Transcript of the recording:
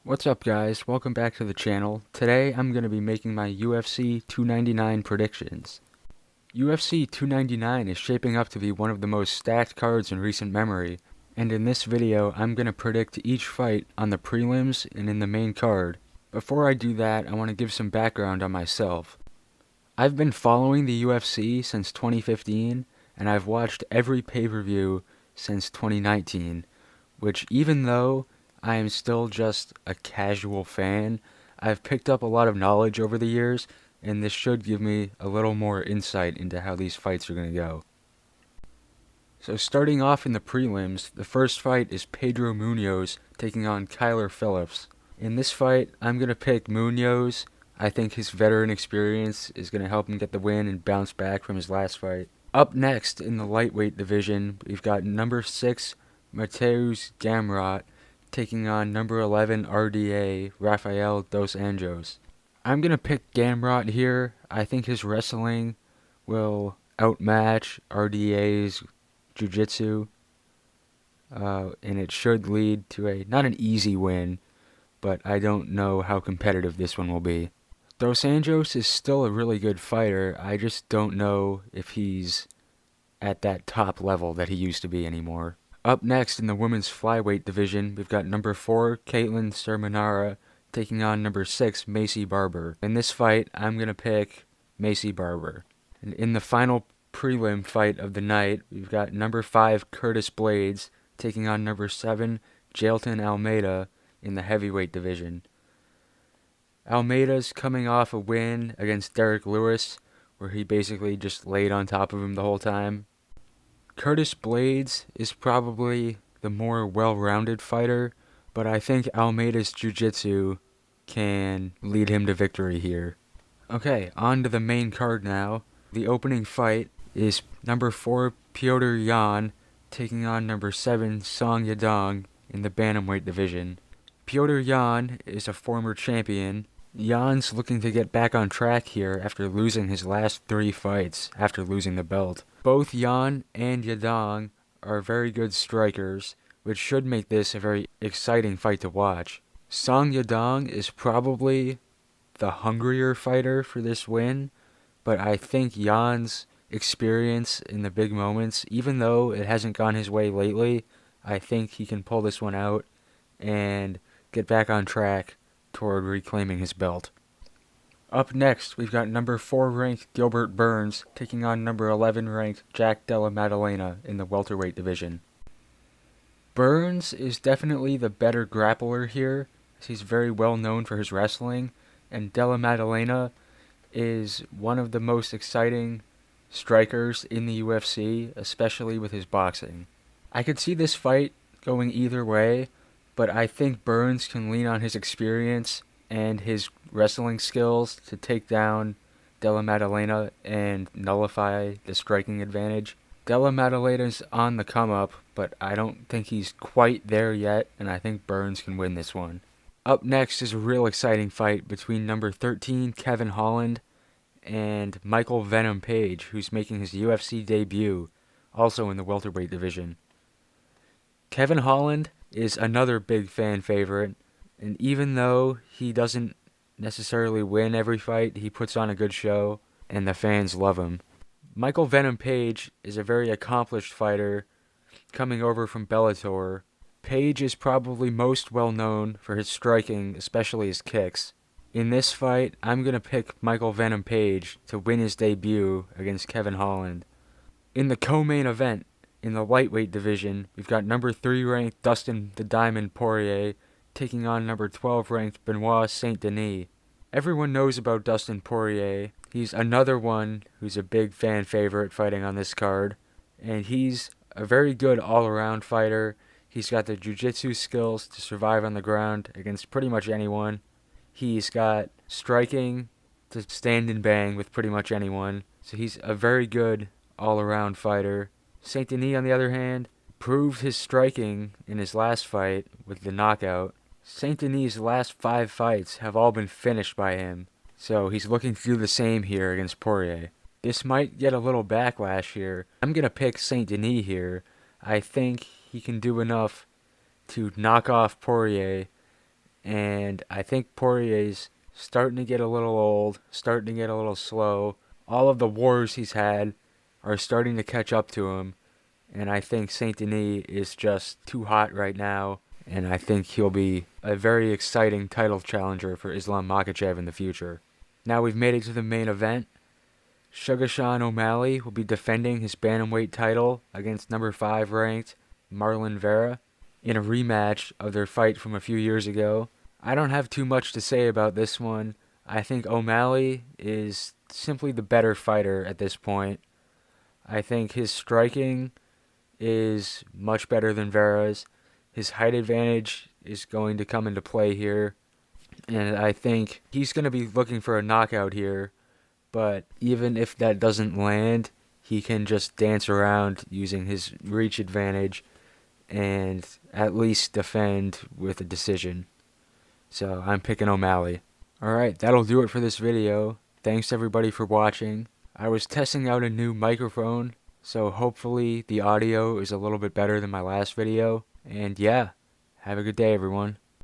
What's up guys, welcome back to the channel. Today I'm going to be making my UFC 299 predictions. UFC 299 is shaping up to be one of the most stacked cards in recent memory, and in this video I'm going to predict each fight on the prelims and in the main card. Before I do that, I want to give some background on myself. I've been following the UFC since 2015, and I've watched every pay-per-view since 2019, which even though I am still just a casual fan, I've picked up a lot of knowledge over the years, and this should give me a little more insight into how these fights are going to go. So starting off in the prelims, the first fight is Pedro Munoz taking on Kyler Phillips. In this fight, I'm going to pick Munoz. I think his veteran experience is going to help him get the win and bounce back from his last fight. Up next in the lightweight division, we've got number 6, Mateusz Gamrot, taking on number 11 RDA, Rafael Dos Anjos. I'm going to pick Gamrot here. I think his wrestling will outmatch RDA's jiu-jitsu, and it should lead to not an easy win, but I don't know how competitive this one will be. Dos Anjos is still a really good fighter. I just don't know if he's at that top level that he used to be anymore. Up next in the women's flyweight division, we've got number 4, Caitlin Sermonara, taking on number 6, Macy Barber. In this fight, I'm going to pick Macy Barber. And in the final prelim fight of the night, we've got number 5, Curtis Blades, taking on number 7, Jailton Almeida in the heavyweight division. Almeida's coming off a win against Derek Lewis, where he basically just laid on top of him the whole time. Curtis Blades is probably the more well-rounded fighter, but I think Almeida's jiu-jitsu can lead him to victory here. Okay, on to the main card now. The opening fight is number 4, Petr Yan, taking on number 7, Song Yadong in the bantamweight division. Petr Yan is a former champion. Yan's looking to get back on track here after losing his last 3 fights after losing the belt. Both Yan and Yadong are very good strikers, which should make this a very exciting fight to watch. Song Yadong is probably the hungrier fighter for this win, but I think Yan's experience in the big moments, even though it hasn't gone his way lately, I think he can pull this one out and get back on track toward reclaiming his belt. Up next, we've got number 4 ranked Gilbert Burns taking on number 11 ranked Jack Della Maddalena in the welterweight division. Burns is definitely the better grappler here, as he's very well known for his wrestling, and Della Maddalena is one of the most exciting strikers in the UFC, especially with his boxing. I could see this fight going either way, but I think Burns can lean on his experience and his wrestling skills to take down Della Maddalena and nullify the striking advantage. Della Maddalena's on the come up, but I don't think he's quite there yet, and I think Burns can win this one. Up next is a real exciting fight between number 13 Kevin Holland and Michael Venom Page, who's making his UFC debut, also in the welterweight division. Kevin Holland is another big fan favorite, and even though he doesn't necessarily win every fight, he puts on a good show, and the fans love him. Michael Venom Page is a very accomplished fighter coming over from Bellator. Page is probably most well known for his striking, especially his kicks. In this fight, I'm going to pick Michael Venom Page to win his debut against Kevin Holland. In the co-main event, in the lightweight division, we've got number 3 ranked Dustin the Diamond Poirier taking on number 12 ranked Benoit Saint Denis. Everyone knows about Dustin Poirier. He's another one who's a big fan favorite fighting on this card, and he's a very good all-around fighter. He's got the jiu-jitsu skills to survive on the ground against pretty much anyone. He's got striking to stand and bang with pretty much anyone, so he's a very good all-around fighter. Saint Denis, on the other hand, proved his striking in his last fight with the knockout. Saint Denis' last 5 fights have all been finished by him, so he's looking to do the same here against Poirier. This might get a little backlash here. I'm going to pick Saint Denis here. I think he can do enough to knock off Poirier And I think Poirier's starting to get a little old, starting to get a little slow. All of the wars he's had are starting to catch up to him. And I think Saint Denis is just too hot right now. And I think he'll be a very exciting title challenger for Islam Makhachev in the future. Now we've made it to the main event. Sugar Sean O'Malley will be defending his bantamweight title against number 5 ranked Marlon Vera in a rematch of their fight from a few years ago. I don't have too much to say about this one. I think O'Malley is simply the better fighter at this point. I think his striking is much better than Vera's. His height advantage is going to come into play here. And I think he's going to be looking for a knockout here. But even if that doesn't land, he can just dance around using his reach advantage and at least defend with a decision. So I'm picking O'Malley. Alright, that'll do it for this video. Thanks everybody for watching. I was testing out a new microphone, so hopefully the audio is a little bit better than my last video. And yeah, have a good day everyone.